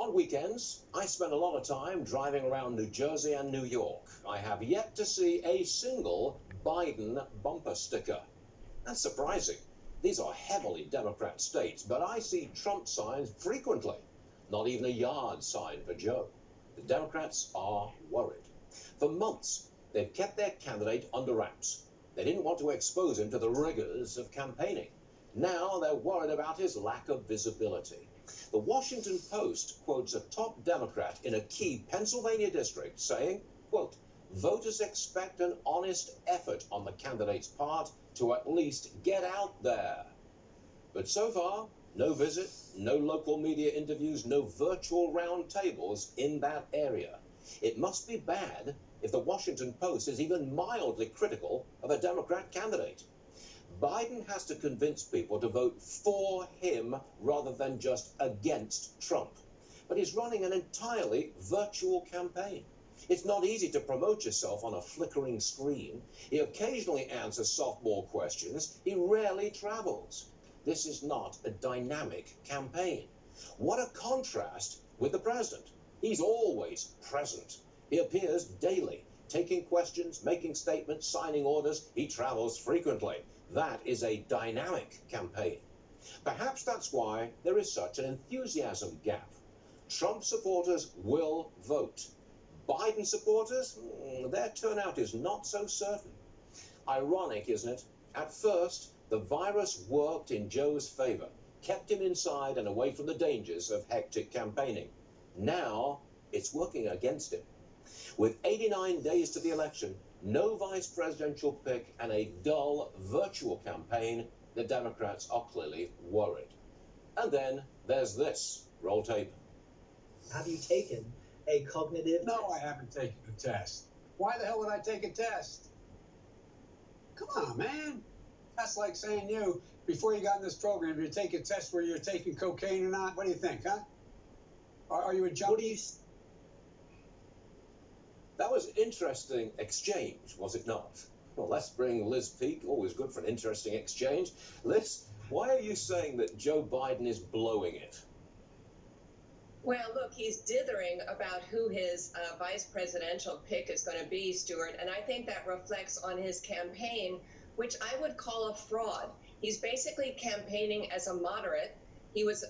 On weekends, I spend a lot of time driving around New Jersey and New York. I have yet to see a single Biden bumper sticker. That's surprising. These are heavily Democrat states, but I see Trump signs frequently. Not even a yard sign for Joe. The Democrats are worried. For months, they've kept their candidate under wraps. They didn't want to expose him to the rigors of campaigning. Now they're worried about his lack of visibility. The Washington Post quotes a top Democrat in a key Pennsylvania district saying, quote, "Voters expect an honest effort on the candidate's part to at least get out there." But so far, no visit, no local media interviews, no virtual roundtables in that area. It must be bad if the Washington Post is even mildly critical of a Democrat candidate. Biden has to convince people to vote for him rather than just against Trump. But he's running an entirely virtual campaign. It's not easy to promote yourself on a flickering screen. He occasionally answers softball questions. He rarely travels. This is not a dynamic campaign. What a contrast with the president. He's always present. He appears daily, taking questions, making statements, signing orders. He travels frequently. That is a dynamic campaign. Perhaps that's why there is such an enthusiasm gap. Trump supporters will vote. Biden supporters, their turnout is not so certain. Ironic, isn't it? At first, the virus worked in Joe's favor, kept him inside and away from the dangers of hectic campaigning. Now, it's working against him. With 89 days to the election, no vice presidential pick, and a dull virtual campaign, the Democrats are clearly worried. And then there's this. Roll tape. Have you taken a cognitive test? No, I haven't taken a test. Why the hell would I take a test? Come on, man. That's like saying you, before you got in this program, you take a test where you're taking cocaine or not. What do you think, huh? Are you a junkie? What do you... That was an interesting exchange, was it not? Well, let's bring Liz Peek. Always good for an interesting exchange. Liz, why are you saying that Joe Biden is blowing it? Well, look, he's dithering about who his vice presidential pick is going to be, Stuart, and I think that reflects on his campaign, which I would call a fraud. He's basically campaigning as a moderate. He was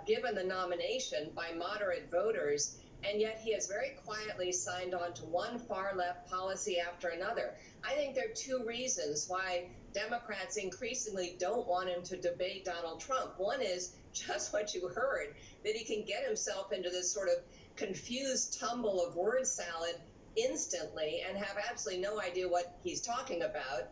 given the nomination by moderate voters, and yet he has very quietly signed on to one far-left policy after another. I think there are two reasons why Democrats increasingly don't want him to debate Donald Trump. One is just what you heard, that he can get himself into this sort of confused tumble of word salad instantly and have absolutely no idea what he's talking about.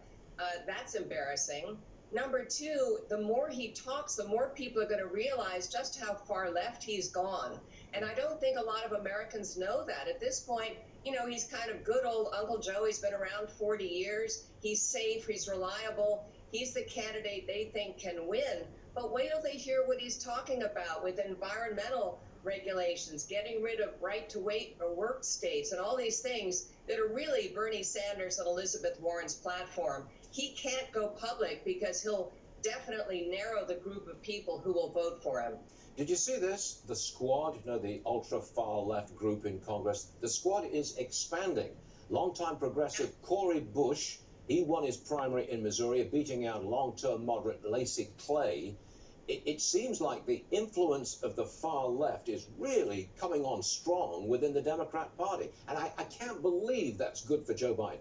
That's embarrassing. Number two, the more he talks, the more people are going to realize just how far left he's gone. And I don't think a lot of Americans know that. At this point, you know, he's kind of good old Uncle Joe. He's been around 40 years. He's safe. He's reliable. He's the candidate they think can win. But wait till they hear what he's talking about with environmental regulations, getting rid of right-to-work states, and all these things that are really Bernie Sanders and Elizabeth Warren's platform. He can't go public because he'll definitely narrow the group of people who will vote for him. Did you see this? The Squad, you know, the ultra-far-left group in Congress, the Squad is expanding. Longtime progressive Cori Bush, he won his primary in Missouri, beating out long-term moderate Lacey Clay. It seems like the influence of the far left is really coming on strong within the Democrat Party. And I can't believe that's good for Joe Biden.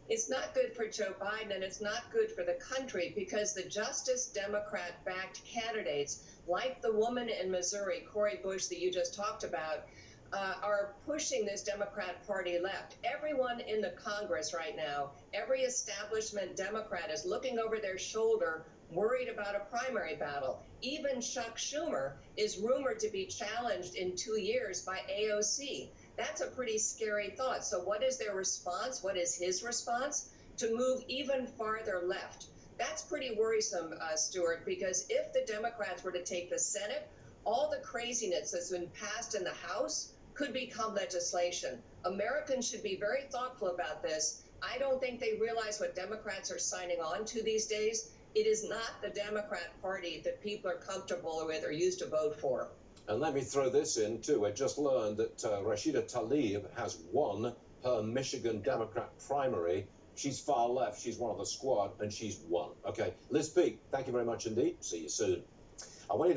It's not good for Joe Biden, and it's not good for the country, because the Justice Democrat-backed candidates, like the woman in Missouri, Cori Bush, that you just talked about, are pushing this Democrat Party left. Everyone in the Congress right now, every establishment Democrat is looking over their shoulder, worried about a primary battle. Even Chuck Schumer is rumored to be challenged in 2 years by AOC. That's a pretty scary thought. So what is their response? What is his response? To move even farther left. That's pretty worrisome, Stuart, because if the Democrats were to take the Senate, all the craziness that's been passed in the House could become legislation. Americans should be very thoughtful about this. I don't think they realize what Democrats are signing on to these days. It is not the Democrat Party that people are comfortable with or used to vote for. And let me throw this in too. I just learned that Rashida Tlaib has won her Michigan Democrat primary. She's far left. She's one of the squad, and she's won. Okay, Liz Peek, thank you very much indeed. See you soon. I want you to